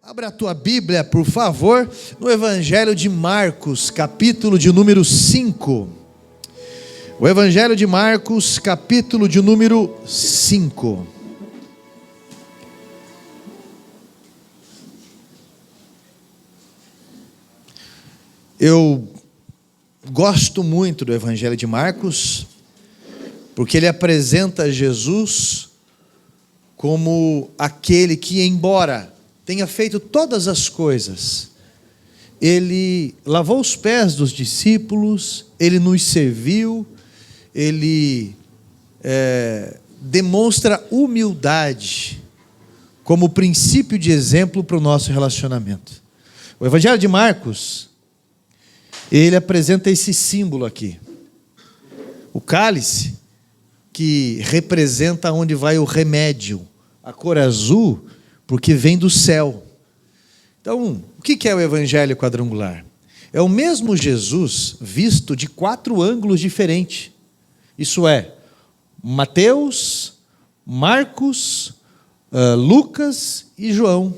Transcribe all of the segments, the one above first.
Abra a tua Bíblia, por favor, no Evangelho de Marcos, capítulo de número 5. O Evangelho de Marcos, capítulo de número 5. Eu gosto muito do Evangelho de Marcos, porque ele apresenta Jesus como aquele que, embora tenha feito todas as coisas, ele lavou os pés dos discípulos, ele nos serviu, ele demonstra humildade como princípio de exemplo para o nosso relacionamento. O Evangelho de Marcos, ele apresenta esse símbolo aqui, o cálice, que representa onde vai o remédio, a cor azul, porque vem do céu. Então, o que é o Evangelho quadrangular? É o mesmo Jesus visto de 4 ângulos diferentes. Isso é, Mateus, Marcos, Lucas e João.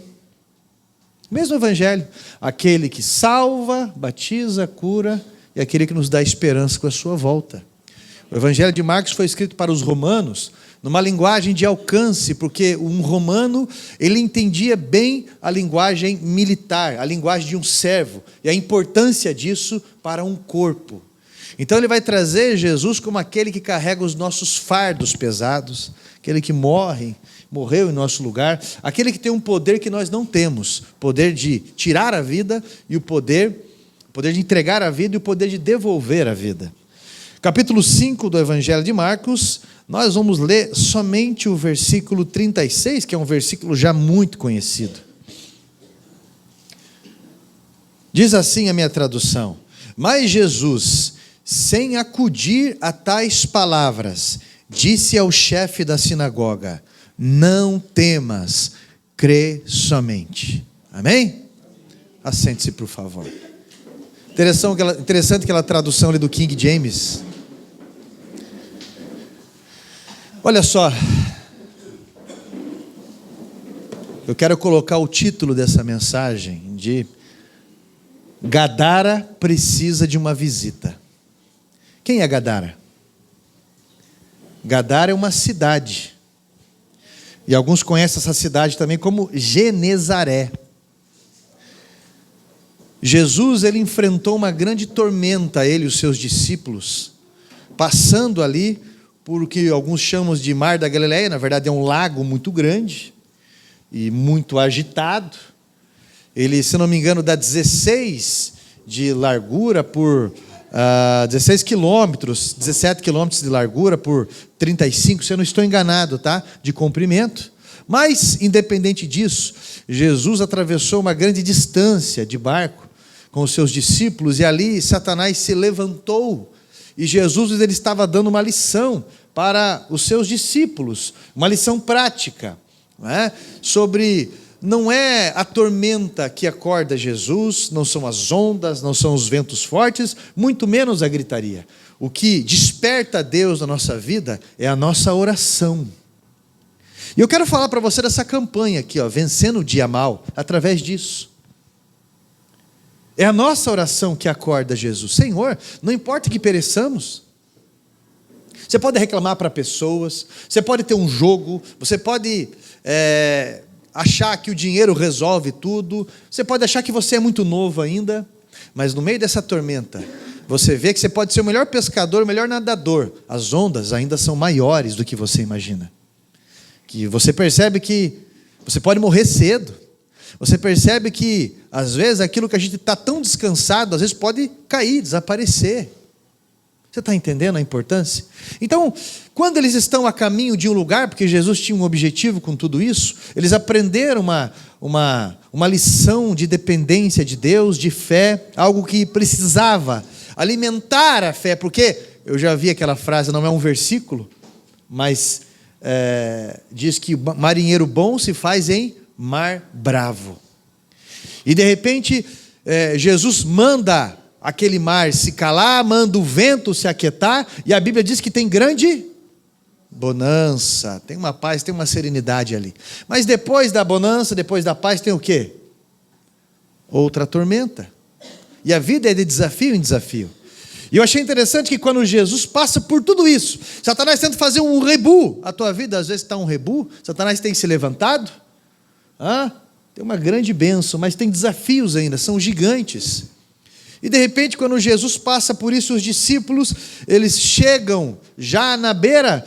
Mesmo Evangelho. Aquele que salva, batiza, cura, e aquele que nos dá esperança com a sua volta. O Evangelho de Marcos foi escrito para os romanos, numa linguagem de alcance, porque um romano, ele entendia bem a linguagem militar, a linguagem de um servo, e a importância disso para um corpo. Então ele vai trazer Jesus como aquele que carrega os nossos fardos pesados, aquele que morreu em nosso lugar, aquele que tem um poder que nós não temos, poder de tirar a vida e o poder de entregar a vida e o poder de devolver a vida. Capítulo 5 do Evangelho de Marcos, nós vamos ler somente o versículo 36, que é um versículo já muito conhecido. Diz assim a minha tradução: mas Jesus, sem acudir a tais palavras, disse ao chefe da sinagoga: não temas, crê somente. Amém? Assente-se, por favor. Interessante aquela tradução ali do King James. Olha só, eu quero colocar o título dessa mensagem de Gadara precisa de uma visita. Quem é Gadara? Gadara é uma cidade, e alguns conhecem essa cidade também como Genezaré. Jesus, ele enfrentou uma grande tormenta, ele e os seus discípulos, passando ali por o que alguns chamam de Mar da Galileia. Na verdade é um lago muito grande e muito agitado. Ele, se não me engano, dá 16 de largura por 16 quilômetros, 17 quilômetros de largura por 35, se eu não estou enganado, tá? De comprimento. Mas, independente disso, Jesus atravessou uma grande distância de barco com os seus discípulos, e ali Satanás se levantou, e Jesus, ele estava dando uma lição para os seus discípulos, uma lição prática, sobre, não é a tormenta que acorda Jesus, não são as ondas, não são os ventos fortes, muito menos a gritaria. O que desperta Deus na nossa vida é a nossa oração. E eu quero falar para você dessa campanha aqui, Vencendo o Dia Mal, através disso. É a nossa oração que acorda Jesus. Senhor, não importa que pereçamos. Você pode reclamar para pessoas, você pode ter um jogo, você pode achar que o dinheiro resolve tudo, você pode achar que você é muito novo ainda, mas no meio dessa tormenta, você vê que você pode ser o melhor pescador, o melhor nadador. As ondas ainda são maiores do que você imagina. Que você percebe que você pode morrer cedo. Você percebe que, às vezes, aquilo que a gente está tão descansado, às vezes pode cair, desaparecer. Você está entendendo a importância? Então, quando eles estão a caminho de um lugar, porque Jesus tinha um objetivo com tudo isso, eles aprenderam uma lição de dependência de Deus, de fé, algo que precisava alimentar a fé, porque eu já vi aquela frase, não é um versículo, mas diz que marinheiro bom se faz em mar bravo. E de repente Jesus manda aquele mar se calar, manda o vento se aquietar, e a Bíblia diz que tem grande bonança, tem uma paz, tem uma serenidade ali. Mas depois da bonança, depois da paz, tem o quê? outra tormenta. E a vida é de desafio em desafio. E eu achei interessante que quando Jesus passa por tudo isso, Satanás tenta fazer um rebu. A tua vida às vezes está um rebu, Satanás tem se levantado. Tem uma grande bênção, mas tem desafios ainda, são gigantes. E de repente, quando Jesus passa por isso, os discípulos, eles chegam já na beira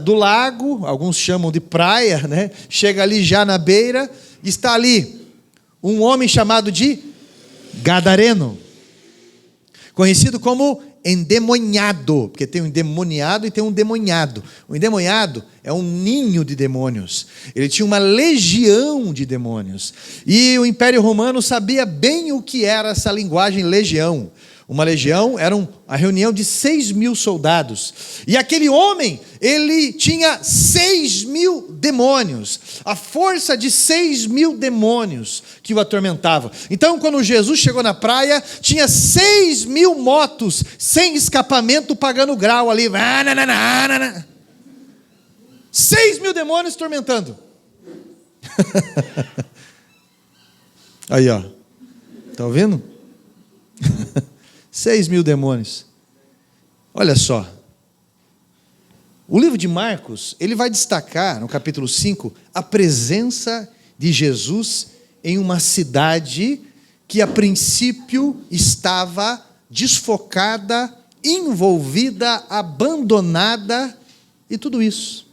do lago, alguns chamam de praia, né? Chega ali já na beira, está ali um homem chamado de Gadareno, conhecido como endemoniado, porque tem um endemoniado e tem um demonhado. O endemoniado é um ninho de demônios. Ele tinha uma legião de demônios. E o Império Romano sabia bem o que era essa linguagem legião. Uma legião era a reunião de 6.000 soldados. E aquele homem, ele tinha 6.000 demônios. A força de 6.000 demônios que o atormentavam. Então, quando Jesus chegou na praia, tinha 6.000 motos sem escapamento pagando grau ali. 6.000 demônios tormentando. Aí, ó. Tá ouvindo? 6.000 demônios. Olha só. O livro de Marcos, ele vai destacar, no capítulo 5, a presença de Jesus em uma cidade que a princípio estava desfocada, envolvida, abandonada e tudo isso.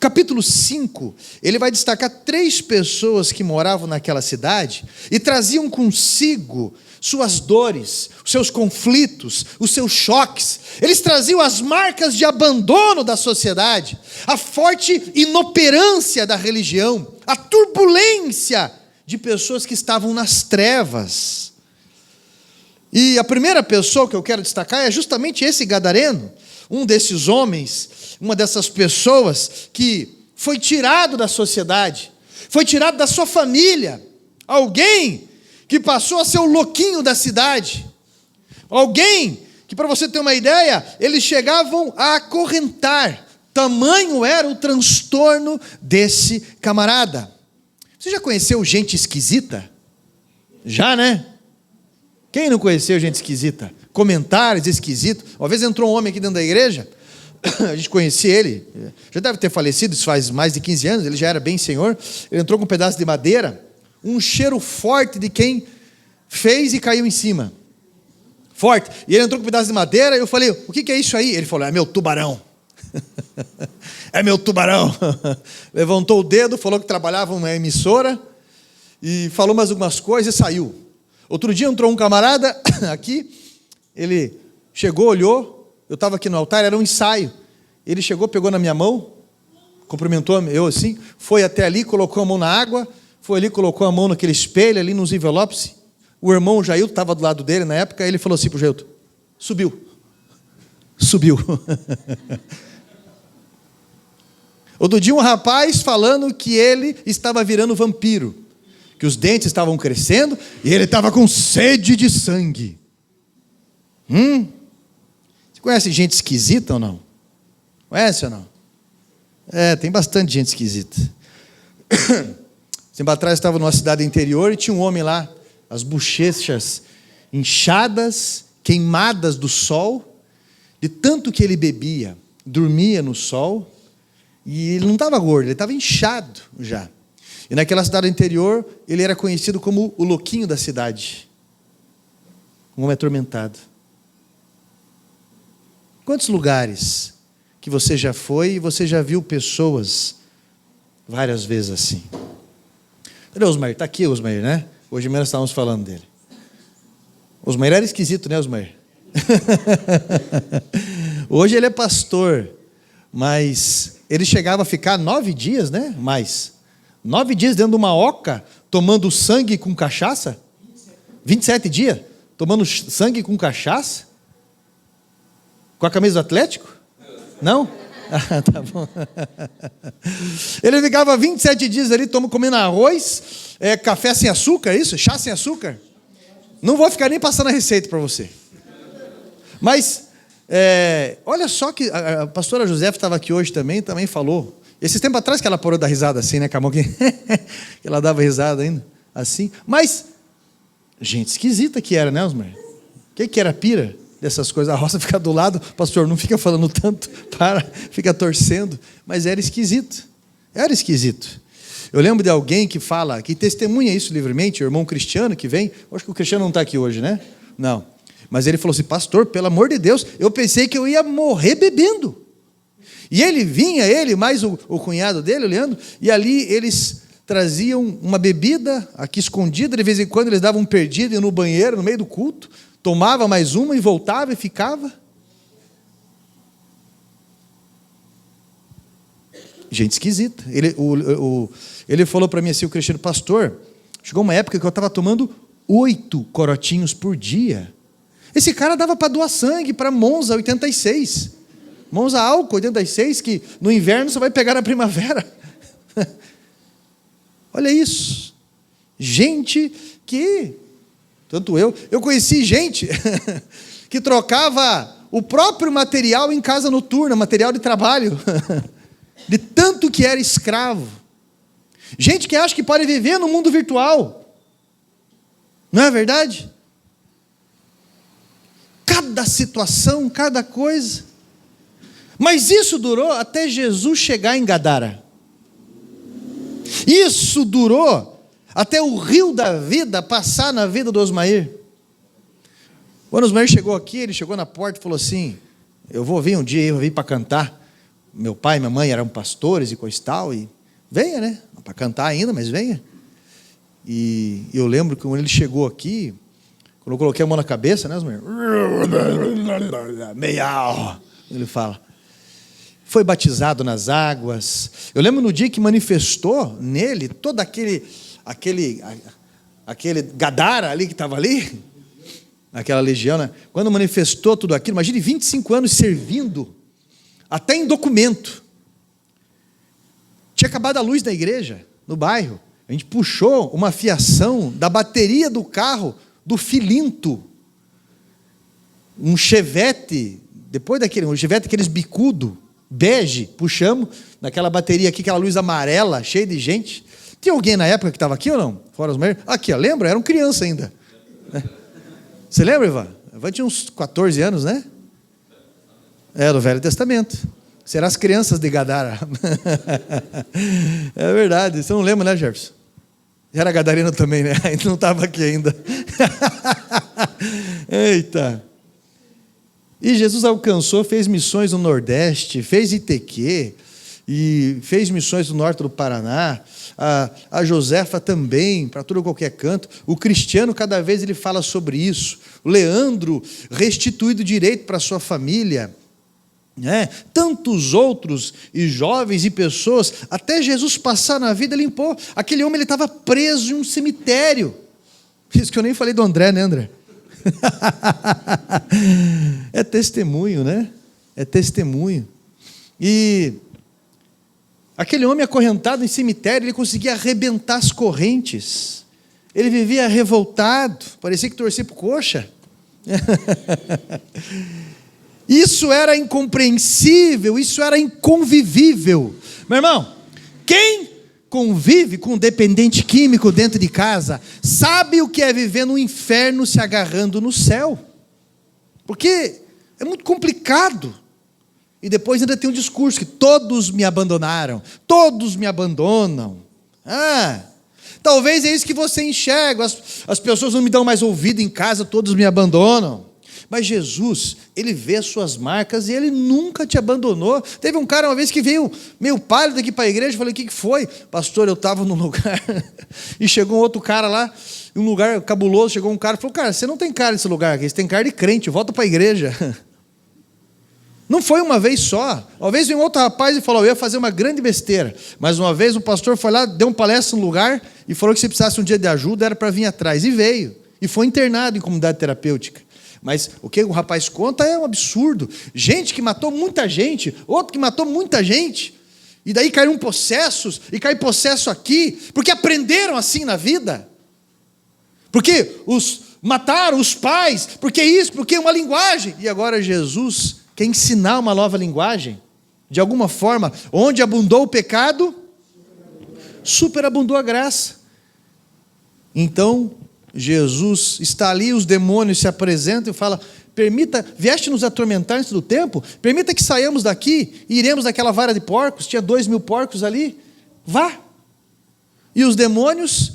Capítulo 5, ele vai destacar 3 pessoas que moravam naquela cidade e traziam consigo suas dores, os seus conflitos, os seus choques. Eles traziam as marcas de abandono da sociedade, a forte inoperância da religião, a turbulência de pessoas que estavam nas trevas. E a primeira pessoa que eu quero destacar é justamente esse Gadareno, um desses homens, uma dessas pessoas que foi tirado da sociedade, foi tirado da sua família, alguém que passou a ser o louquinho da cidade, alguém que, para você ter uma ideia, eles chegavam a acorrentar, tamanho era o transtorno desse camarada. Você já conheceu gente esquisita? Já, né? Quem não conheceu gente esquisita? Comentários esquisitos. Uma vez entrou um homem aqui dentro da igreja, a gente conhecia ele, já deve ter falecido, isso faz mais de 15 anos, ele já era bem senhor. Ele entrou com um pedaço de madeira, um cheiro forte de quem fez e caiu em cima. Forte. E ele entrou com um pedaço de madeira, e eu falei, o que é isso aí? Ele falou, é meu tubarão. É meu tubarão. Levantou o dedo, falou que trabalhava numa emissora, e falou mais algumas coisas e saiu. Outro dia entrou um camarada aqui, ele chegou, olhou, eu estava aqui no altar, era um ensaio. Ele chegou, pegou na minha mão, cumprimentou eu assim, foi até ali, colocou a mão na água, foi ali, colocou a mão naquele espelho, ali nos envelopes. O irmão Jailton estava do lado dele na época, ele falou assim para o Jailton, subiu. Outro dia um rapaz falando que ele estava virando vampiro, que os dentes estavam crescendo e ele estava com sede de sangue. Você conhece gente esquisita ou não? Conhece ou não? Tem bastante gente esquisita. Tempo atrás eu estava numa cidade interior e tinha um homem lá, as bochechas inchadas, queimadas do sol, de tanto que ele bebia, dormia no sol, e ele não estava gordo, ele estava inchado já. E naquela cidade interior, ele era conhecido como o louquinho da cidade. Um homem atormentado. Quantos lugares que você já foi e você já viu pessoas várias vezes assim? Cadê o Osmar? Está aqui o Osmar, né? Hoje mesmo nós estávamos falando dele. Osmar era esquisito, né, Osmar? Hoje ele é pastor, mas ele chegava a ficar 9 dias, né? 9 dias dentro de uma oca, tomando sangue com cachaça. 27 dias, tomando sangue com cachaça. Com a camisa do Atlético? Não? Tá bom. Ele ficava 27 dias ali comendo arroz, café sem açúcar, isso? Chá sem açúcar? Não vou ficar nem passando a receita para você. Mas, olha só que a pastora Josefa estava aqui hoje também falou. Esses tempos atrás que ela parou de dar risada assim, né, com a mão aqui. Ela dava risada ainda, assim. Mas, Gente esquisita que era, né, Osmar? O que era pira dessas coisas? A roça fica do lado, pastor, não fica falando tanto, fica torcendo. Mas era esquisito. Era esquisito. Eu lembro de alguém que fala, que testemunha isso livremente, o irmão Cristiano que vem. Acho que o Cristiano não está aqui hoje, né? Não. Mas ele falou assim, pastor, pelo amor de Deus, eu pensei que eu ia morrer bebendo. E ele vinha, ele mais o cunhado dele, o Leandro, e ali eles traziam uma bebida aqui escondida, de vez em quando eles davam um perdido, iam no banheiro, no meio do culto, tomava mais uma e voltava e ficava. Gente esquisita. Ele falou para mim assim, o Cristiano, pastor, chegou uma época que eu estava tomando 8 corotinhos por dia. Esse cara dava para doar sangue para Monza 86. Monza álcool 86, que no inverno você vai pegar na primavera. Olha isso. Gente que... Tanto eu conheci gente que trocava o próprio material em casa noturna, material de trabalho, de tanto que era escravo. Gente que acha que pode viver no mundo virtual. Não é verdade? Cada situação, cada coisa. Mas isso durou até Jesus chegar em Gadara. Isso durou até o rio da vida passar na vida do Osmair. Quando o Osmair chegou aqui, ele chegou na porta e falou assim, eu vou vir um dia, eu vou vir para cantar. Meu pai e minha mãe eram pastores e coisa e tal, e venha, né? Para cantar ainda, mas venha. E eu lembro que quando ele chegou aqui, quando eu coloquei a mão na cabeça, né, Osmair? Meia, ele fala. Foi batizado nas águas. Eu lembro no dia que manifestou nele todo aquele Gadara ali que estava ali, aquela legião, né? Quando manifestou tudo aquilo, imagine 25 anos servindo, até em documento. Tinha acabado a luz da igreja, no bairro. A gente puxou uma fiação da bateria do carro do Filinto. Um Chevette, um Chevette aqueles bicudo, bege, puxamos, naquela bateria aqui, aquela luz amarela, cheia de gente. Tinha alguém na época que estava aqui ou não? Fora os meios? Aqui, ó, lembra? Eram criança ainda. Você lembra, Ivan? Ivan tinha uns 14 anos, né? É, do Velho Testamento. Serão as crianças de Gadara. É verdade. Você não lembra, né, Jefferson? Era gadareno também, né? Ainda não estava aqui ainda. Eita. E Jesus alcançou, fez missões no Nordeste, fez ITQ, e fez missões no norte do Paraná. A Josefa também, para tudo qualquer canto. O Cristiano, cada vez ele fala sobre isso. O Leandro, restituído direito para a sua família. Tantos outros, e jovens e pessoas, até Jesus passar na vida, limpou. Aquele homem estava preso em um cemitério. Isso que eu nem falei do André, né, André? É testemunho, né? É testemunho. E aquele homem acorrentado em cemitério, ele conseguia arrebentar as correntes. Ele vivia revoltado, parecia que torcia por coxa. Isso era incompreensível, isso era inconvivível. Meu irmão, quem convive com um dependente químico dentro de casa sabe o que é viver no inferno se agarrando no céu. Porque é muito complicado. E depois ainda tem um discurso que todos me abandonaram, todos me abandonam. Talvez é isso que você enxerga, as pessoas não me dão mais ouvido em casa, todos me abandonam. Mas Jesus, ele vê as suas marcas e ele nunca te abandonou. Teve um cara uma vez que veio meio pálido aqui para a igreja, eu falei, o que foi? Pastor, eu estava num lugar, e chegou um outro cara lá, um lugar cabuloso, chegou um cara e falou, cara, você não tem cara nesse lugar aqui, você tem cara de crente, volta para a igreja. Não foi uma vez só. Uma vez veio um outro rapaz e falou, eu ia fazer uma grande besteira. Mas uma vez um pastor foi lá, deu uma palestra no lugar e falou que se precisasse um dia de ajuda, era para vir atrás. E veio. E foi internado em comunidade terapêutica. Mas o que o rapaz conta é um absurdo. Gente que matou muita gente, outro que matou muita gente. E daí caíram processos, e cai processo aqui, porque aprenderam assim na vida. Porque mataram os pais, porque isso, porque uma linguagem. E agora Jesus quer ensinar uma nova linguagem. De alguma forma, onde abundou o pecado, superabundou a graça. Então, Jesus está ali, os demônios se apresentam e falam: vieste nos atormentar antes do tempo? Permita que saiamos daqui e iremos daquela vara de porcos. Tinha 2.000 porcos ali. Vá. E os demônios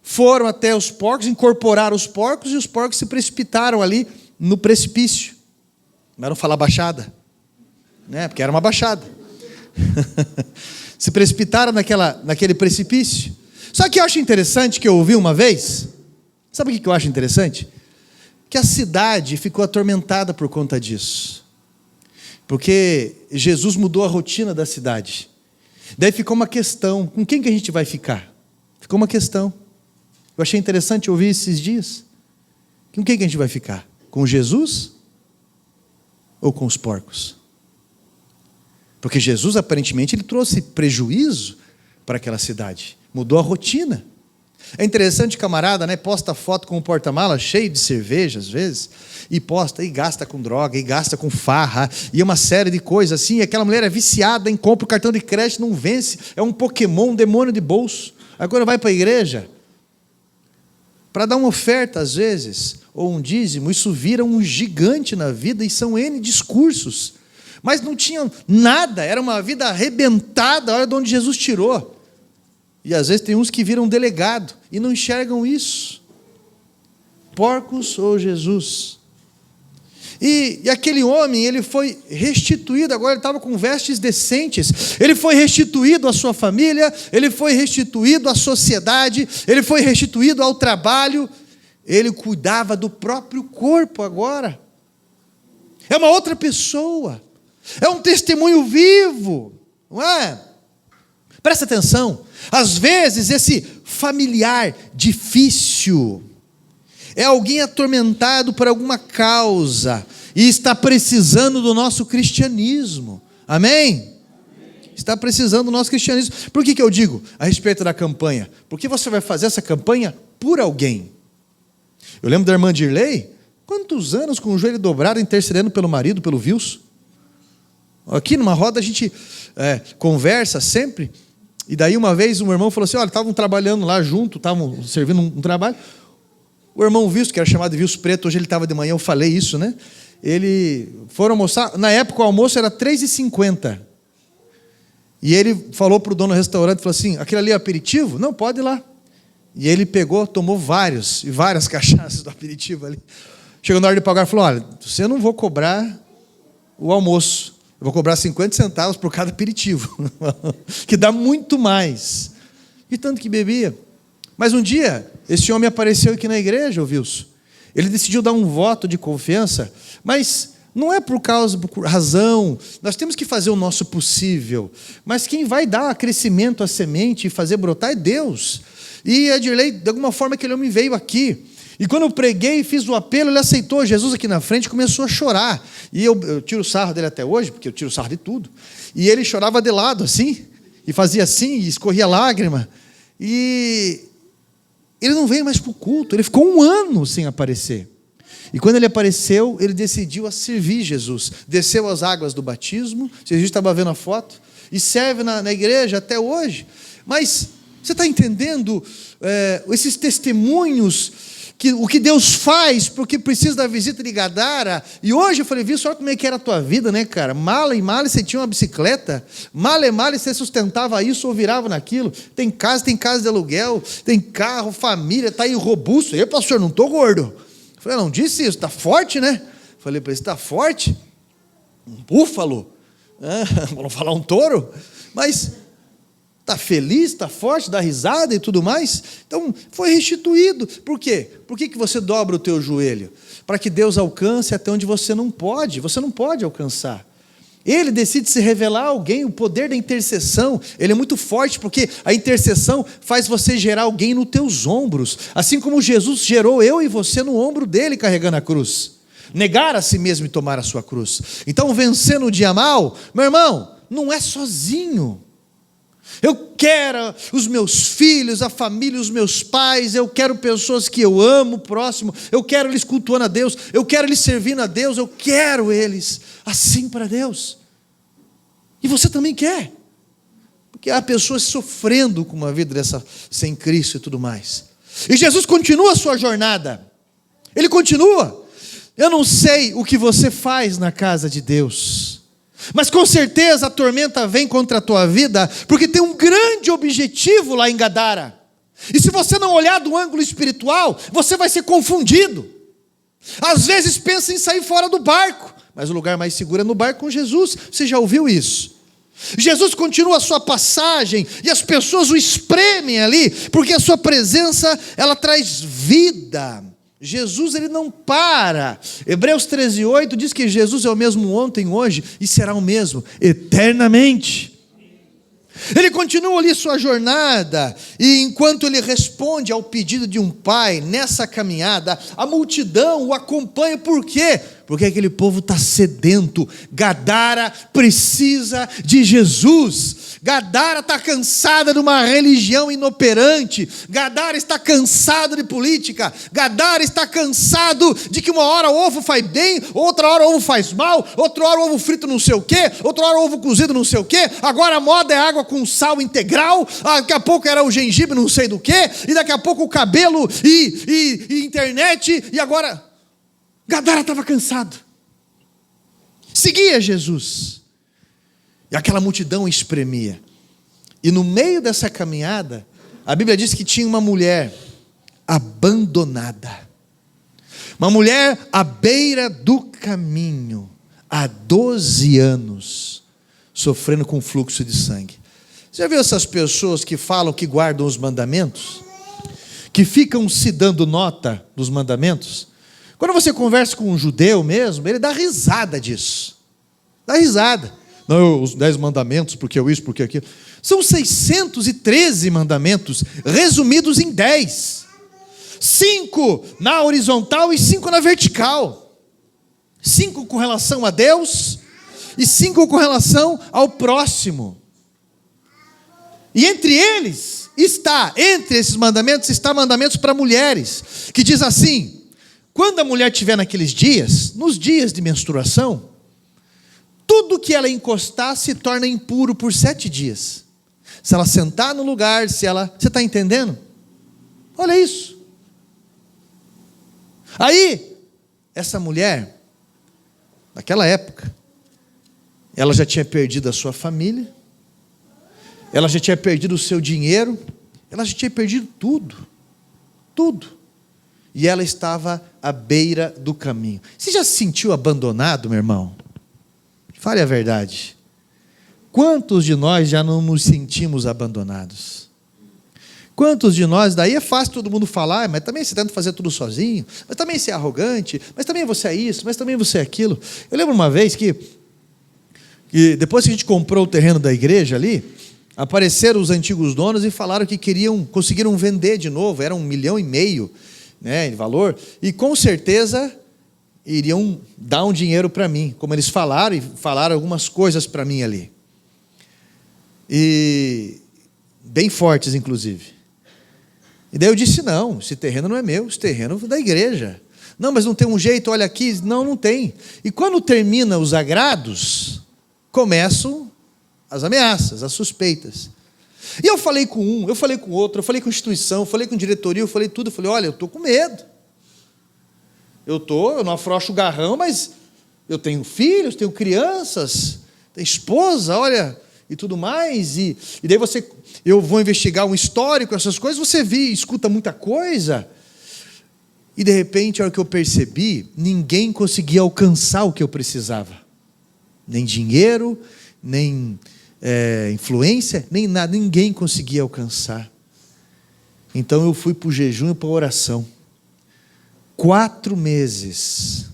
foram até os porcos, incorporaram os porcos, e os porcos se precipitaram ali no precipício. Não era falar baixada, né? Porque era uma baixada. Se precipitaram naquele precipício. Só que eu acho interessante, que eu ouvi uma vez, sabe o que eu acho interessante? Que a cidade ficou atormentada por conta disso. Porque Jesus mudou a rotina da cidade. Daí ficou uma questão: com quem que a gente vai ficar? Ficou uma questão. Eu achei interessante ouvir esses dias. Com quem que a gente vai ficar? Com Jesus ou com os porcos? Porque Jesus, aparentemente, ele trouxe prejuízo para aquela cidade. Mudou a rotina. É interessante, camarada, né? Posta foto com o porta-mala cheio de cerveja, às vezes, e posta, e gasta com droga, e gasta com farra, e uma série de coisas assim. E aquela mulher é viciada em compra o cartão de crédito, não vence, é um Pokémon, um demônio de bolso. Agora vai para a igreja para dar uma oferta, às vezes, ou um dízimo. Isso vira um gigante na vida, e são N discursos. Mas não tinham nada, era uma vida arrebentada, olha de onde Jesus tirou. E às vezes tem uns que viram delegado e não enxergam isso. Porcos ou Jesus? E aquele homem, ele foi restituído, agora ele estava com vestes decentes, ele foi restituído à sua família, ele foi restituído à sociedade, ele foi restituído ao trabalho, ele cuidava do próprio corpo agora. É uma outra pessoa, é um testemunho vivo, não é? Presta atenção, às vezes esse familiar difícil é alguém atormentado por alguma causa e está precisando do nosso cristianismo, amém? Está precisando do nosso cristianismo. Por que eu digo a respeito da campanha? Porque você vai fazer essa campanha por alguém. Eu lembro da irmã Dirley, quantos anos com o joelho dobrado, intercedendo pelo marido, pelo Wilson. Aqui numa roda a gente conversa sempre. E daí uma vez um irmão falou assim: olha, estavam trabalhando lá junto, estavam servindo um trabalho. O irmão Wilson, que era chamado de Wilson Preto, hoje ele estava de manhã, eu falei isso, né? Ele foram almoçar, na época o almoço era 3,50. E ele falou para o dono do restaurante, falou assim: aquele ali é aperitivo? Não, pode ir lá. E ele pegou, tomou várias cachaças do aperitivo ali. Chegou na hora de pagar, falou: olha, você não vou cobrar o almoço. Eu vou cobrar 50 centavos por cada aperitivo, que dá muito mais. E tanto que bebia. Mas um dia, esse homem apareceu aqui na igreja, Wilson. Ele decidiu dar um voto de confiança, mas não é por razão. Nós temos que fazer o nosso possível. Mas quem vai dar crescimento à semente e fazer brotar é Deus. E a Dirley, de alguma forma, aquele homem veio aqui. E quando eu preguei e fiz o apelo, ele aceitou Jesus aqui na frente e começou a chorar. E eu tiro o sarro dele até hoje, porque eu tiro o sarro de tudo. E ele chorava de lado, assim, e fazia assim, e escorria lágrima. E ele não veio mais para o culto, ele ficou 1 ano sem aparecer. E quando ele apareceu, ele decidiu a servir Jesus. Desceu as águas do batismo, Jesus estava vendo a foto, e serve na igreja até hoje. Mas você está entendendo esses testemunhos, o que Deus faz, porque precisa da visita de Gadara. E hoje eu falei: viu só como é que era a tua vida, né, cara? Mala e mala você tinha uma bicicleta, mala e mala você sustentava isso ou virava naquilo. Tem casa de aluguel, tem carro, família, está aí robusto. Eu, pastor, não estou gordo. Eu falei: não disse isso, está forte, né? Eu falei para ele: está forte? Um búfalo? Vamos falar um touro? Mas está feliz, está forte, dá risada e tudo mais. Então, foi restituído. Por quê? Por que você dobra o teu joelho? Para que Deus alcance até onde você não pode alcançar. Ele decide se revelar a alguém, o poder da intercessão, ele é muito forte, porque a intercessão faz você gerar alguém nos teus ombros, assim como Jesus gerou eu e você no ombro dele, carregando a cruz. Negar a si mesmo e tomar a sua cruz. Então, vencendo o dia mal, meu irmão, não é sozinho. Eu quero os meus filhos, a família, os meus pais, eu quero pessoas que eu amo, próximo, eu quero eles cultuando a Deus, eu quero eles servindo a Deus, eu quero eles assim para Deus. E você também quer, porque há pessoas sofrendo com uma vida dessa sem Cristo e tudo mais. E Jesus continua a sua jornada. Ele continua. Eu não sei o que você faz na casa de Deus, mas com certeza a tormenta vem contra a tua vida, porque tem um grande objetivo lá em Gadara. E se você não olhar do ângulo espiritual, você vai ser confundido. Às vezes pensa em sair fora do barco, mas o lugar mais seguro é no barco com Jesus. Você já ouviu isso? Jesus continua a sua passagem e as pessoas o espremem ali, porque a sua presença, ela traz vida. Jesus, ele não para. Hebreus 13:8 diz que Jesus é o mesmo ontem, hoje e será o mesmo eternamente. Ele continua ali sua jornada, e enquanto ele responde ao pedido de um pai, nessa caminhada, a multidão o acompanha. Por quê? Porque aquele povo está sedento. Gadara precisa de Jesus. Gadara está cansada de uma religião inoperante. Gadara está cansado de política. Gadara está cansado de que uma hora o ovo faz bem, outra hora o ovo faz mal, outra hora o ovo frito não sei o quê, outra hora o ovo cozido não sei o quê. Agora a moda é água com sal integral, daqui a pouco era o gengibre não sei do quê, e daqui a pouco o cabelo e internet, e agora... Gadara estava cansado. Seguia Jesus. E aquela multidão espremia. E no meio dessa caminhada, a Bíblia diz que tinha uma mulher abandonada. Uma mulher à beira do caminho, há 12 anos, sofrendo com fluxo de sangue. Você já viu essas pessoas que falam que guardam os mandamentos? Que ficam se dando nota dos mandamentos? Quando você conversa com um judeu mesmo, ele dá risada disso. Dá risada. Não, os 10 mandamentos, porque eu isso, porque aquilo. São 613 mandamentos, resumidos em 10. 5 na horizontal e 5 na vertical. 5 com relação a Deus e 5 com relação ao próximo. E entre esses mandamentos, está mandamentos para mulheres, que diz assim: quando a mulher estiver naqueles dias, nos dias de menstruação, tudo que ela encostar se torna impuro por 7 dias. Se ela sentar no lugar, Você está entendendo? Olha isso. Aí, essa mulher, naquela época, ela já tinha perdido a sua família, ela já tinha perdido o seu dinheiro, ela já tinha perdido tudo. Tudo. E ela estava à beira do caminho. Você já se sentiu abandonado, meu irmão? Fale a verdade. Quantos de nós já não nos sentimos abandonados? Quantos de nós, daí é fácil todo mundo falar, mas também você tenta fazer tudo sozinho, mas também você é arrogante, mas também você é isso, mas também você é aquilo. Eu lembro uma vez que depois que a gente comprou o terreno da igreja ali, apareceram os antigos donos e falaram que conseguiram vender de novo, era 1,5 milhão, né, de valor, e com certeza iriam dar um dinheiro para mim, como eles falaram, e falaram algumas coisas para mim ali, e bem fortes inclusive. E daí eu disse: não, esse terreno não é meu, esse terreno é da igreja. Não, mas não tem um jeito, olha aqui. Não tem. E quando termina os agrados, começam as ameaças, as suspeitas. E eu falei com um, eu falei com outro, eu falei com instituição, eu falei com diretoria, eu falei tudo. Eu falei: olha, eu estou com medo. Eu não afrouxo o garrão, mas eu tenho filhos, tenho crianças, tenho esposa, olha, e tudo mais. E daí eu vou investigar um histórico, essas coisas, você escuta muita coisa. E de repente, a hora que eu percebi, ninguém conseguia alcançar o que eu precisava. Nem dinheiro, nem influência, nem nada, ninguém conseguia alcançar. Então eu fui para o jejum e para a oração. 4 meses.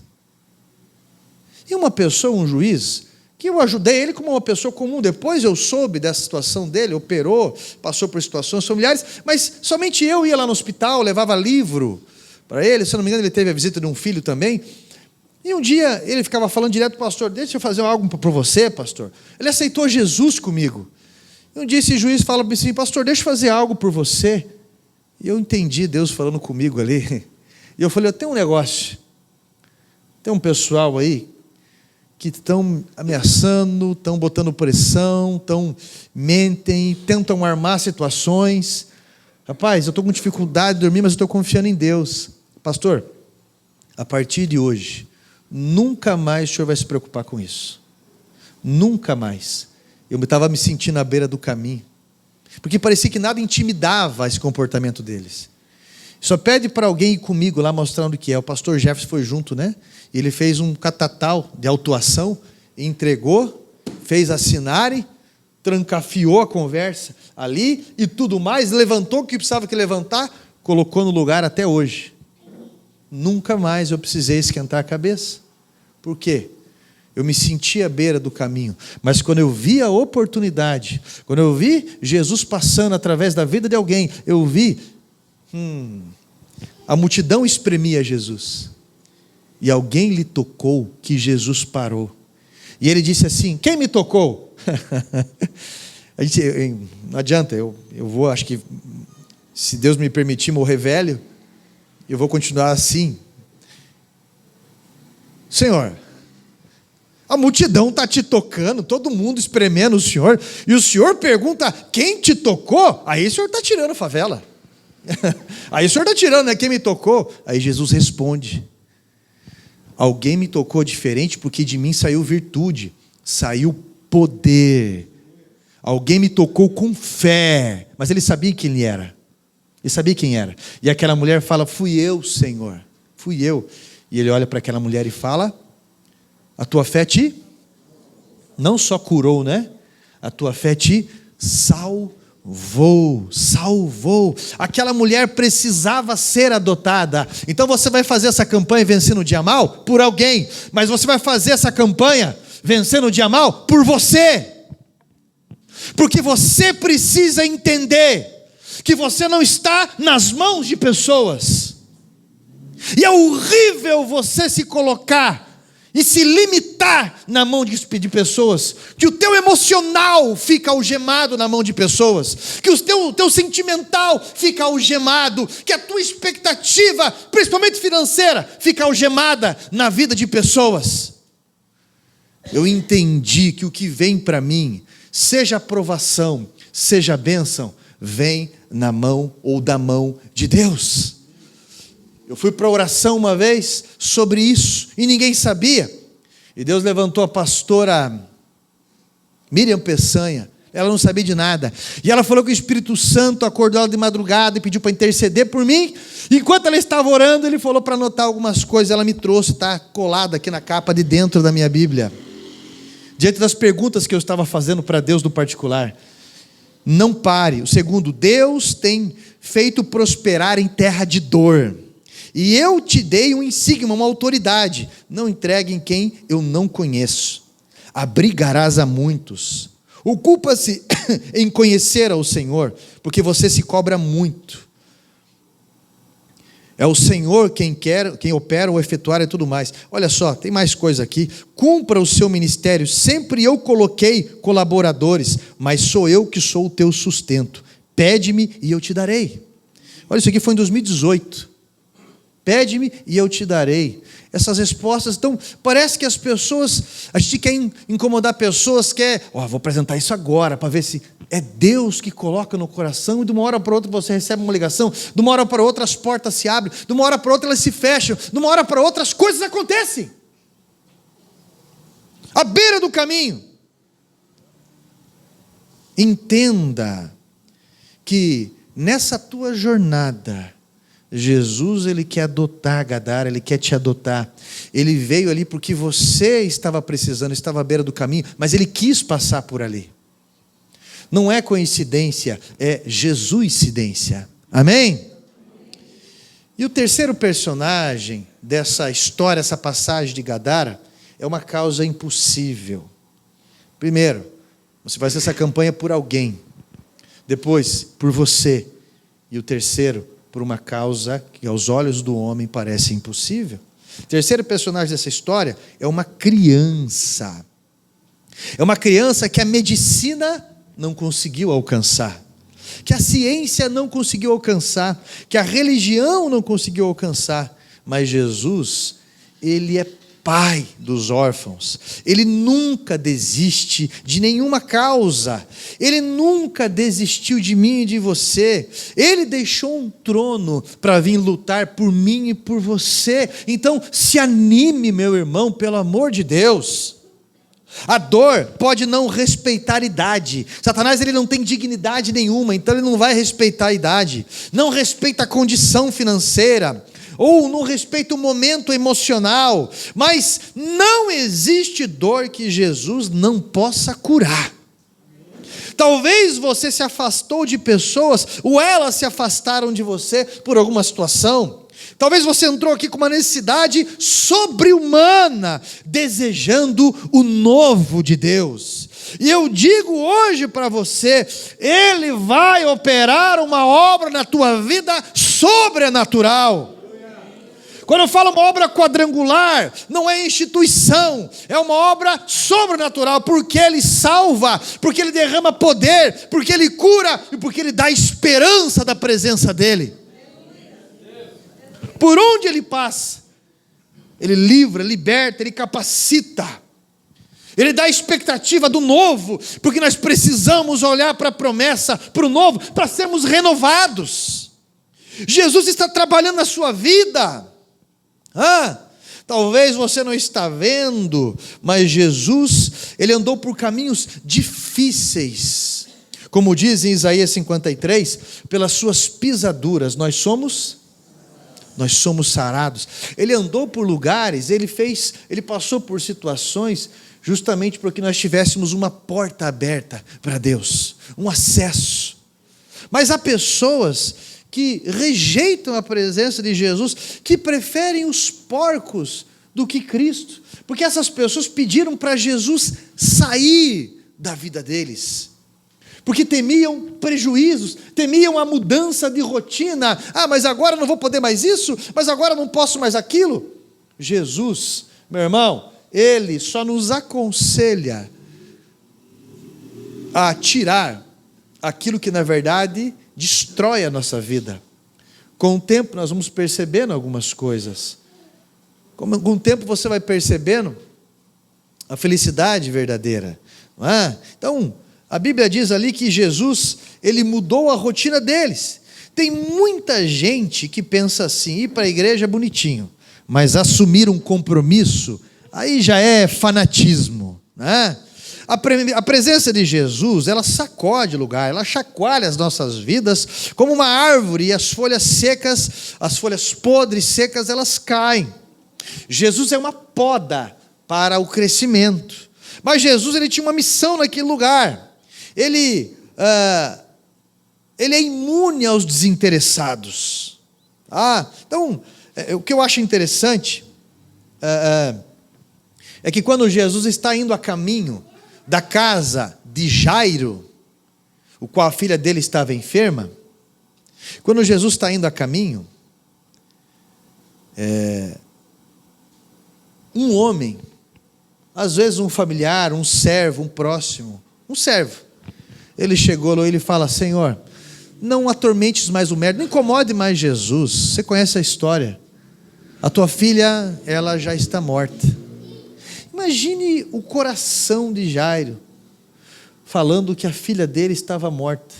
E uma pessoa, um juiz, que eu ajudei ele como uma pessoa comum, depois eu soube dessa situação dele, operou, passou por situações familiares, mas somente eu ia lá no hospital, levava livro para ele, se não me engano ele teve a visita de um filho também. E um dia ele ficava falando direto: pastor, deixa eu fazer algo para você, pastor. Ele aceitou Jesus comigo. E um dia esse juiz fala assim: pastor, deixa eu fazer algo por você. E eu entendi Deus falando comigo ali. E eu falei: eu tenho um negócio. Tem um pessoal aí que estão ameaçando, estão botando pressão, mentem, tentam armar situações. Rapaz, eu estou com dificuldade de dormir, mas eu estou confiando em Deus. Pastor, a partir de hoje, nunca mais o senhor vai se preocupar com isso. Nunca mais. Eu estava me sentindo à beira do caminho, porque parecia que nada intimidava esse comportamento deles. Só pede para alguém ir comigo lá mostrando o que é. O pastor Jefferson foi junto, né? Ele fez um catatal de autuação, entregou, fez assinarem, trancafiou a conversa ali e tudo mais, levantou o que precisava que levantar, colocou no lugar até hoje. Nunca mais eu precisei esquentar a cabeça. Por quê? Eu me senti à beira do caminho, mas quando eu vi a oportunidade, quando eu vi Jesus passando através da vida de alguém, eu vi, a multidão espremia Jesus, e alguém lhe tocou que Jesus parou, e ele disse assim: quem me tocou? Não adianta, eu vou, acho que se Deus me permitir morrer velho, eu vou continuar assim. Senhor, a multidão está te tocando, todo mundo espremendo o senhor, e o senhor pergunta: quem te tocou? Aí o senhor está tirando a favela. Aí o senhor está tirando, né? Quem me tocou? Aí Jesus responde: alguém me tocou diferente, porque de mim saiu virtude, saiu poder. Alguém me tocou com fé. Mas ele sabia quem ele era. Ele sabia quem era. E aquela mulher fala: fui eu, Senhor, fui eu. E ele olha para aquela mulher e fala: a tua fé te não só curou, né? A tua fé te salvou. Aquela mulher precisava ser adotada. Então você vai fazer essa campanha vencendo o dia mal por alguém, mas você vai fazer essa campanha vencendo o dia mal por você. Porque você precisa entender que você não está nas mãos de pessoas. E é horrível você se colocar e se limitar na mão de pessoas, que o teu emocional fica algemado na mão de pessoas, que o teu sentimental fica algemado, que a tua expectativa, principalmente financeira, fica algemada na vida de pessoas. Eu entendi que o que vem para mim, seja aprovação, seja bênção, vem na mão ou da mão de Deus. Eu fui para a oração uma vez sobre isso e ninguém sabia. E Deus levantou a pastora Miriam Peçanha. Ela não sabia de nada. E ela falou que o Espírito Santo acordou ela de madrugada e pediu para interceder por mim. Enquanto ela estava orando, ele falou para anotar algumas coisas. Ela me trouxe, está colada aqui na capa de dentro da minha Bíblia. Diante das perguntas que eu estava fazendo para Deus no particular. Não pare. O segundo, Deus tem feito prosperar em terra de dor. E eu te dei um insígnia, uma autoridade. Não entregue em quem eu não conheço. Abrigarás a muitos. Ocupa-se em conhecer ao Senhor, porque você se cobra muito. É o Senhor quem opera ou efetuar e tudo mais. Olha só, tem mais coisa aqui. Cumpra o seu ministério. Sempre eu coloquei colaboradores, mas sou eu que sou o teu sustento. Pede-me e eu te darei. Olha, isso aqui foi em 2018. Pede-me e eu te darei. Essas respostas, então, parece que as pessoas, a gente quer incomodar pessoas, vou apresentar isso agora, para ver se é Deus que coloca no coração, e de uma hora para outra você recebe uma ligação, de uma hora para outra as portas se abrem, de uma hora para outra elas se fecham, de uma hora para outra as coisas acontecem. À beira do caminho. Entenda que nessa tua jornada, Jesus, ele quer adotar Gadara, ele quer te adotar. Ele veio ali porque você estava precisando, estava à beira do caminho, mas ele quis passar por ali. Não é coincidência, é Jesuscidência. Amém? E o terceiro personagem dessa história, essa passagem de Gadara, é uma causa impossível. Primeiro, você vai fazer essa campanha por alguém. Depois, por você. E o terceiro, por uma causa que aos olhos do homem parece impossível. O terceiro personagem dessa história é uma criança. É uma criança que a medicina não conseguiu alcançar, que a ciência não conseguiu alcançar, que a religião não conseguiu alcançar, mas Jesus, ele é pai dos órfãos. Ele nunca desiste de nenhuma causa. Ele nunca desistiu de mim e de você. Ele deixou um trono para vir lutar por mim e por você. Então, se anime, meu irmão, pelo amor de Deus. A dor pode não respeitar idade. Satanás, ele não tem dignidade nenhuma, então ele não vai respeitar a idade. Não respeita a condição financeira, ou não respeita o momento emocional. Mas não existe dor que Jesus não possa curar. Talvez você se afastou de pessoas, ou elas se afastaram de você por alguma situação. Talvez você entrou aqui com uma necessidade sobre-humana, desejando o novo de Deus. E eu digo hoje para você, Ele vai operar uma obra na tua vida sobrenatural. Quando eu falo uma obra quadrangular, não é instituição, é uma obra sobrenatural, porque Ele salva, porque Ele derrama poder, porque Ele cura e porque Ele dá esperança da presença dEle. Por onde Ele passa, Ele livra, liberta, Ele capacita, Ele dá expectativa do novo, porque nós precisamos olhar para a promessa, para o novo, para sermos renovados. Jesus está trabalhando na sua vida. Talvez você não está vendo, mas Jesus, Ele andou por caminhos difíceis. Como diz em Isaías 53, pelas suas pisaduras nós somos sarados. Ele andou por lugares, ele passou por situações justamente para que nós tivéssemos uma porta aberta para Deus, um acesso. Mas há pessoas que rejeitam a presença de Jesus, que preferem os porcos do que Cristo, porque essas pessoas pediram para Jesus sair da vida deles, porque temiam prejuízos, temiam a mudança de rotina. Mas agora não vou poder mais isso, mas agora não posso mais aquilo. Jesus, meu irmão, Ele só nos aconselha a tirar aquilo que na verdade destrói a nossa vida. Com o tempo nós vamos percebendo algumas coisas. Com o tempo você vai percebendo a felicidade verdadeira. Não é? Então, a Bíblia diz ali que Jesus, Ele mudou a rotina deles. Tem muita gente que pensa assim, ir para a igreja é bonitinho, mas assumir um compromisso, aí já é fanatismo, né? A presença de Jesus, ela sacode o lugar, ela chacoalha as nossas vidas como uma árvore, e as folhas secas, as folhas podres, secas, elas caem. Jesus é uma poda para o crescimento, mas Jesus, ele tinha uma missão naquele lugar. Ele é imune aos desinteressados. Então, o que eu acho interessante é que quando Jesus está indo a caminho da casa de Jairo, o qual a filha dele estava enferma, quando Jesus está indo a caminho, um homem, às vezes um familiar, um servo, um próximo, um servo, ele chegou lá e ele fala: Senhor, não atormentes mais o mestre, não incomode mais Jesus, você conhece a história, a tua filha, ela já está morta. Imagine o coração de Jairo, falando que a filha dele estava morta.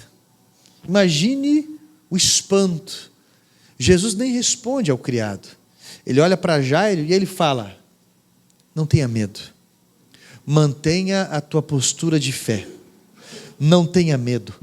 Imagine o espanto. Jesus nem responde ao criado. Ele olha para Jairo e ele fala: não tenha medo, mantenha a tua postura de fé, não tenha medo,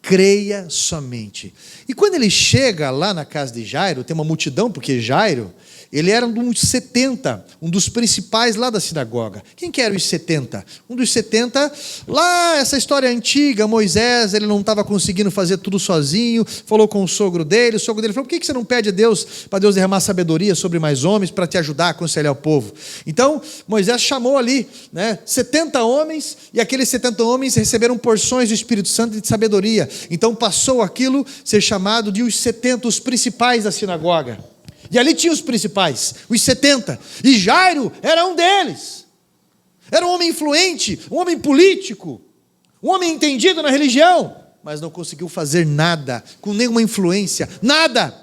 creia somente. E quando ele chega lá na casa de Jairo, tem uma multidão, porque Jairo, ele era um dos 70, um dos principais lá da sinagoga. Quem que era os 70? Um dos 70, lá, essa história antiga, Moisés, ele não estava conseguindo fazer tudo sozinho, falou com o sogro dele falou: por que você não pede a Deus, para Deus derramar sabedoria sobre mais homens, para te ajudar a aconselhar o povo? Então, Moisés chamou ali, 70 homens, e aqueles 70 homens receberam porções do Espírito Santo e de sabedoria. Então, passou aquilo ser chamado de os 70, os principais da sinagoga. E ali tinha os principais, os 70, e Jairo era um deles. Era um homem influente, um homem político, um homem entendido na religião, mas não conseguiu fazer nada, com nenhuma influência, nada.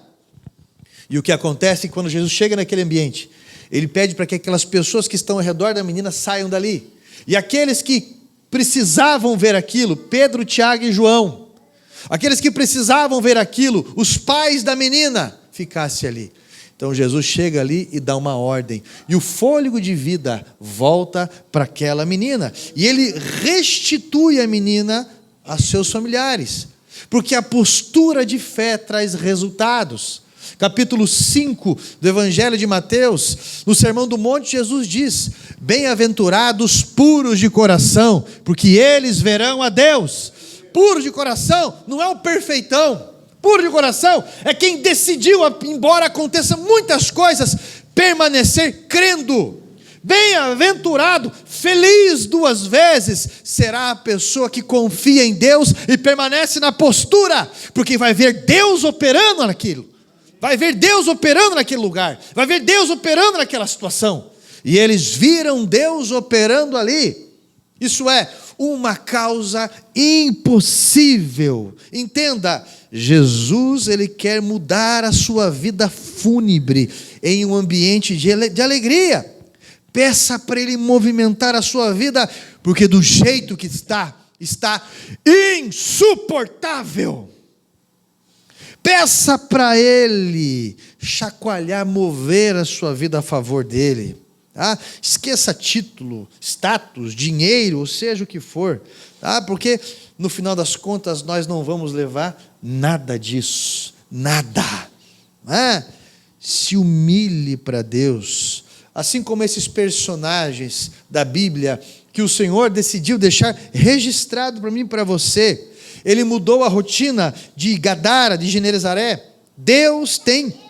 E o que acontece é que quando Jesus chega naquele ambiente, Ele pede para que aquelas pessoas que estão ao redor da menina saiam dali. E aqueles que precisavam ver aquilo, Pedro, Tiago e João, aqueles que precisavam ver aquilo, os pais da menina, ficassem ali. Então Jesus chega ali e dá uma ordem, e o fôlego de vida volta para aquela menina, e ele restitui a menina a seus familiares, porque a postura de fé traz resultados. Capítulo 5 do Evangelho de Mateus, no Sermão do Monte, Jesus diz: bem-aventurados puros de coração, porque eles verão a Deus. Puro de coração não é o perfeitão. Puro de coração é quem decidiu, embora aconteça muitas coisas, permanecer crendo. Bem-aventurado, feliz 2 vezes, será a pessoa que confia em Deus e permanece na postura, porque vai ver Deus operando naquilo, vai ver Deus operando naquele lugar, vai ver Deus operando naquela situação. E eles viram Deus operando ali. Isso é uma causa impossível. Entenda, Jesus, ele quer mudar a sua vida fúnebre em um ambiente de alegria. Peça para ele movimentar a sua vida, porque do jeito que está insuportável. Peça para ele chacoalhar, mover a sua vida a favor dele. Tá? Esqueça título, status, dinheiro, ou seja o que for, tá? Porque no final das contas nós não vamos levar nada disso, nada. Se humilhe para Deus, assim como esses personagens da Bíblia que o Senhor decidiu deixar registrado para mim e para você. Ele mudou a rotina de Gadara, de Genezaré. Deus tem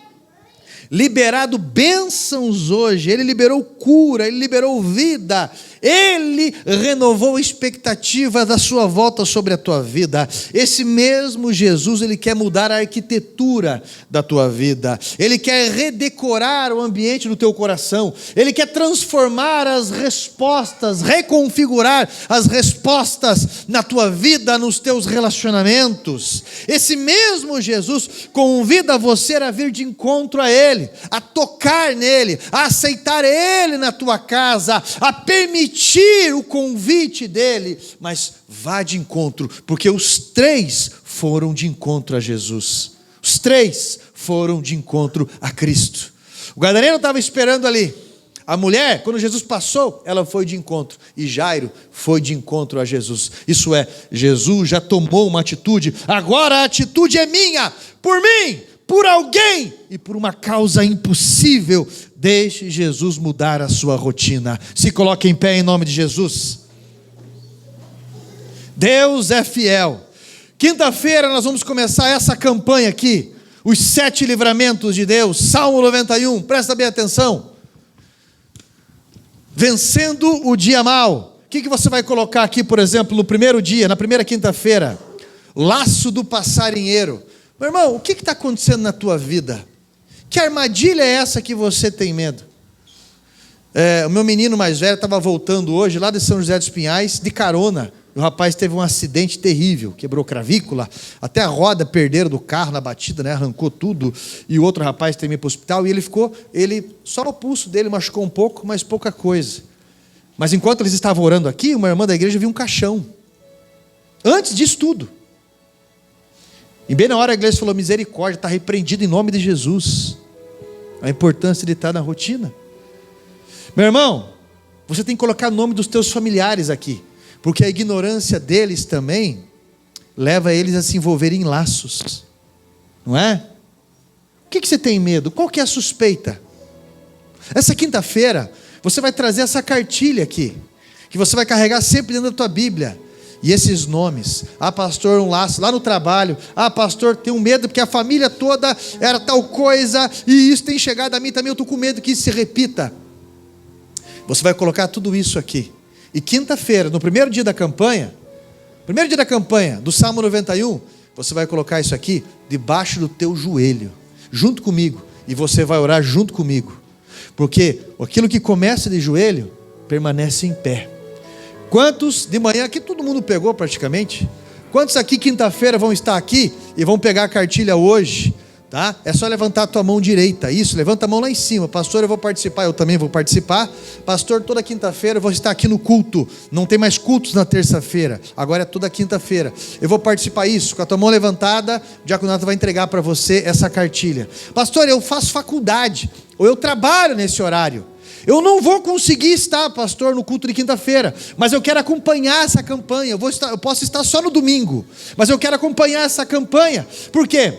liberado bênçãos hoje, ele liberou cura, ele liberou vida, ele renovou a expectativa da sua volta sobre a tua vida. Esse mesmo Jesus, ele quer mudar a arquitetura da tua vida, ele quer redecorar o ambiente do teu coração, ele quer transformar as respostas, reconfigurar as respostas na tua vida, nos teus relacionamentos. Esse mesmo Jesus convida você a vir de encontro a ele, a tocar nele, a aceitar ele na tua casa, a permitir o convite dele, mas vá de encontro, porque os 3 foram de encontro a Jesus, os 3 foram de encontro a Cristo. O gadareno estava esperando ali, a mulher, quando Jesus passou, ela foi de encontro, e Jairo foi de encontro a Jesus. Isso é, Jesus já tomou uma atitude, agora a atitude é minha, por mim, por alguém e por uma causa impossível. Deixe Jesus mudar a sua rotina. Se coloque em pé em nome de Jesus. Deus é fiel. Quinta-feira nós vamos começar essa campanha aqui, os 7 livramentos de Deus, Salmo 91, presta bem atenção. Vencendo o dia mau. O que você vai colocar aqui, por exemplo, no primeiro dia, na primeira quinta-feira? Laço do passarinheiro. Meu irmão, o que está acontecendo na tua vida? Que armadilha é essa que você tem medo? O meu menino mais velho estava voltando hoje, lá de São José dos Pinhais, de carona. O rapaz teve um acidente terrível, quebrou clavícula, até a roda perderam do carro na batida, né? Arrancou tudo, e o outro rapaz teve para o hospital, e ele só o pulso dele machucou um pouco, mas pouca coisa. Mas enquanto eles estavam orando aqui, uma irmã da igreja viu um caixão. Antes disso tudo. E bem na hora a igreja falou: misericórdia, está repreendido em nome de Jesus. A importância de estar na rotina. Meu irmão, você tem que colocar o nome dos teus familiares aqui, porque a ignorância deles também leva eles a se envolverem em laços, não é? O que você tem medo? Qual que é a suspeita? Essa quinta-feira você vai trazer essa cartilha aqui, que você vai carregar sempre dentro da tua Bíblia. E esses nomes: pastor, um laço lá no trabalho, pastor, tenho medo porque a família toda era tal coisa, e isso tem chegado a mim também, eu estou com medo que isso se repita. Você vai colocar tudo isso aqui, e quinta-feira, no primeiro dia da campanha do Salmo 91, você vai colocar isso aqui debaixo do teu joelho, junto comigo, e você vai orar junto comigo, porque aquilo que começa de joelho, permanece em pé. Quantos de manhã, aqui todo mundo pegou praticamente, quantos aqui quinta-feira vão estar aqui, e vão pegar a cartilha hoje, Tá? É só levantar a tua mão direita. Isso, levanta a mão lá em cima. Pastor, eu vou participar. Eu também vou participar. Pastor, toda quinta-feira eu vou estar aqui no culto. Não tem mais cultos na terça-feira. Agora é toda quinta-feira. Eu vou participar. Isso, com a tua mão levantada, o diaconato vai entregar para você essa cartilha. Pastor, eu faço faculdade. Ou eu trabalho nesse horário. Eu não vou conseguir estar, pastor, no culto de quinta-feira, mas eu quero acompanhar essa campanha. Eu posso estar só no domingo, mas eu quero acompanhar essa campanha. Por quê?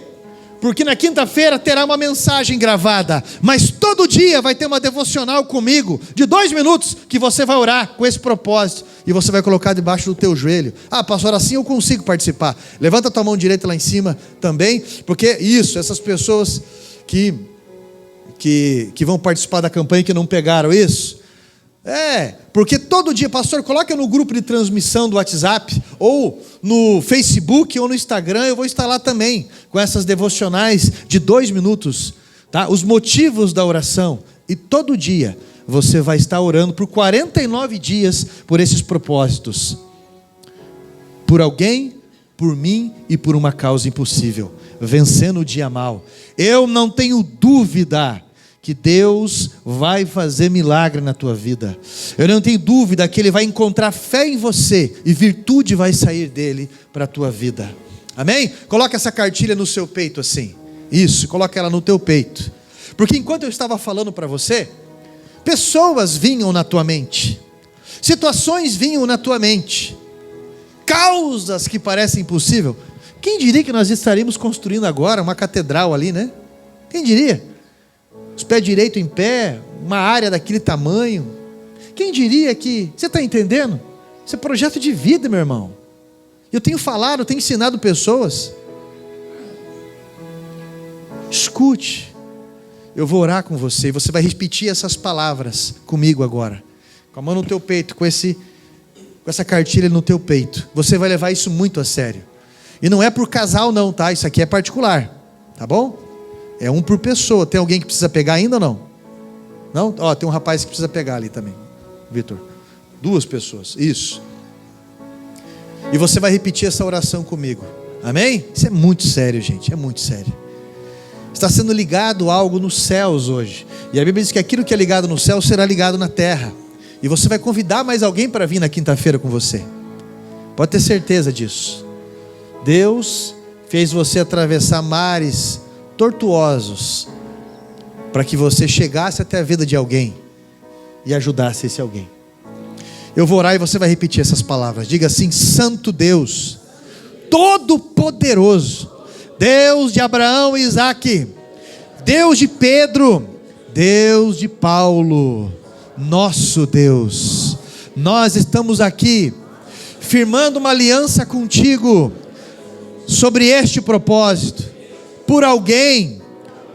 Porque na quinta-feira terá uma mensagem gravada, mas todo dia vai ter uma devocional comigo, de 2 minutos, que você vai orar com esse propósito, e você vai colocar debaixo do teu joelho. Ah, pastor, assim eu consigo participar. Levanta a tua mão direita lá em cima também, porque isso, essas pessoas que vão participar da campanha que não pegaram isso, porque todo dia, pastor, coloca no grupo de transmissão do WhatsApp, ou no Facebook, ou no Instagram, eu vou estar lá também, com essas devocionais de 2 minutos, tá? Os motivos da oração, e todo dia, você vai estar orando por 49 dias, por esses propósitos, por alguém, por mim, e por uma causa impossível, vencendo o dia mal. Eu não tenho dúvida que Deus vai fazer milagre na tua vida. Eu não tenho dúvida que Ele vai encontrar fé em você e virtude vai sair dele para a tua vida. Amém? Coloca essa cartilha no seu peito assim. Isso, coloca ela no teu peito. Porque enquanto eu estava falando para você, pessoas vinham na tua mente, situações vinham na tua mente, causas que parecem impossíveis. Quem diria que nós estaríamos construindo agora uma catedral ali, né? Quem diria? Os pés direitos em pé, uma área daquele tamanho. Quem diria que... Você está entendendo? Isso é projeto de vida, meu irmão. Eu tenho falado, eu tenho ensinado pessoas. Escute. Eu vou orar com você e você vai repetir essas palavras comigo agora. Com a mão no teu peito, com essa cartilha no teu peito. Você vai levar isso muito a sério. E não é por casal não, tá? Isso aqui é particular. Tá bom? É um por pessoa. Tem alguém que precisa pegar ainda ou não? Não? Ó, tem um rapaz que precisa pegar ali também. Vitor. 2 pessoas. Isso. E você vai repetir essa oração comigo. Amém? Isso é muito sério, gente. É muito sério. Está sendo ligado algo nos céus hoje. E a Bíblia diz que aquilo que é ligado no céu será ligado na terra. E você vai convidar mais alguém para vir na quinta-feira com você. Pode ter certeza disso. Deus fez você atravessar mares tortuosos para que você chegasse até a vida de alguém e ajudasse esse alguém. Eu vou orar e você vai repetir essas palavras. Diga assim: Santo Deus, Todo-Poderoso, Deus de Abraão e Isaque, Deus de Pedro, Deus de Paulo, nosso Deus, nós estamos aqui firmando uma aliança contigo sobre este propósito, por alguém,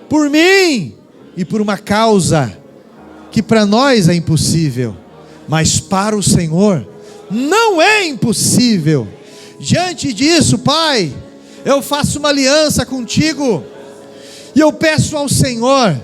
por mim e por uma causa que para nós é impossível, mas para o Senhor não é impossível. Diante disso, Pai, eu faço uma aliança contigo e eu peço ao Senhor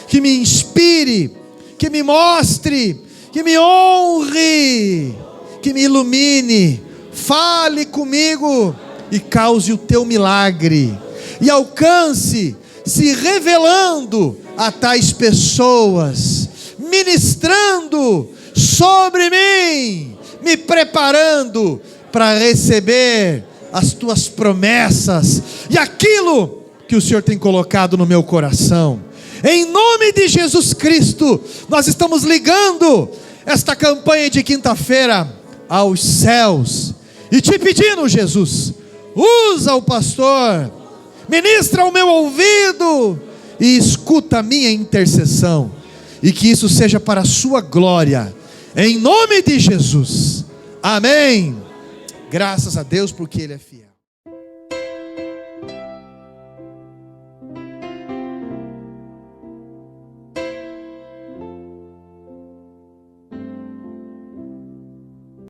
que me inspire, que me mostre, que me honre, que me ilumine, fale comigo e cause o teu milagre e alcance, se revelando a tais pessoas, ministrando sobre mim, me preparando para receber as tuas promessas e aquilo que o Senhor tem colocado no meu coração. Em nome de Jesus Cristo, nós estamos ligando esta campanha de quinta-feira aos céus e te pedindo, Jesus, usa o pastor, ministra o meu ouvido e escuta a minha intercessão, e que isso seja para a sua glória, em nome de Jesus, amém. Graças a Deus, porque Ele é fiel.